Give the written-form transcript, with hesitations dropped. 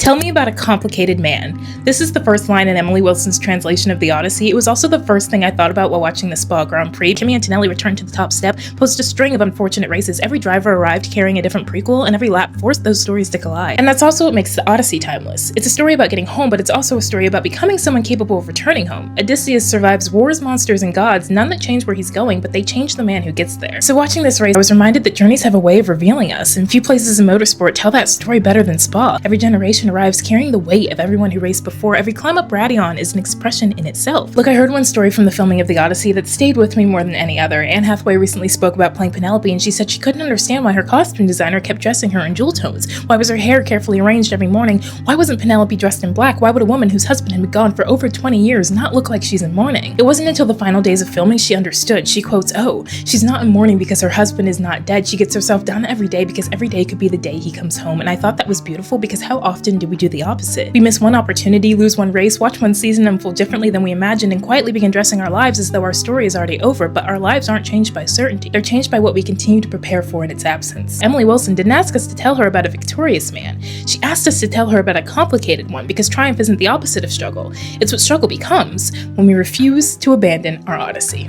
Tell me about a complicated man. This is the first line in Emily Wilson's translation of the Odyssey. It was also the first thing I thought about while watching the Spa Grand Prix. Kimi Antonelli returned to the top step, posed a string of unfortunate races. Every driver arrived carrying a different prequel, and every lap forced those stories to collide. And that's also what makes the Odyssey timeless. It's a story about getting home, but it's also a story about becoming someone capable of returning home. Odysseus survives wars, monsters, and gods, none that change where he's going, but they change the man who gets there. So watching this race, I was reminded that journeys have a way of revealing us, and few places in motorsport tell that story better than Spa. Every generation arrives carrying the weight of everyone who raced before. Every climb up Bradion is an expression in itself. Look, I heard one story from the filming of the Odyssey that stayed with me more than any other. Anne Hathaway recently spoke about playing Penelope, and she said she couldn't understand why her costume designer kept dressing her in jewel tones. Why was her hair carefully arranged every morning? Why wasn't Penelope dressed in black? Why would a woman whose husband had been gone for over 20 years not look like she's in mourning? It wasn't until the final days of filming she understood. She quotes, "Oh, she's not in mourning because her husband is not dead. She gets herself done every day because every day could be the day he comes home." And I thought that was beautiful because how often do we do the opposite? We miss one opportunity, lose one race, watch one season unfold differently than we imagined, and quietly begin dressing our lives as though our story is already over, but our lives aren't changed by certainty. They're changed by what we continue to prepare for in its absence. Emily Wilson didn't ask us to tell her about a victorious man. She asked us to tell her about a complicated one, because triumph isn't the opposite of struggle. It's what struggle becomes when we refuse to abandon our Odyssey.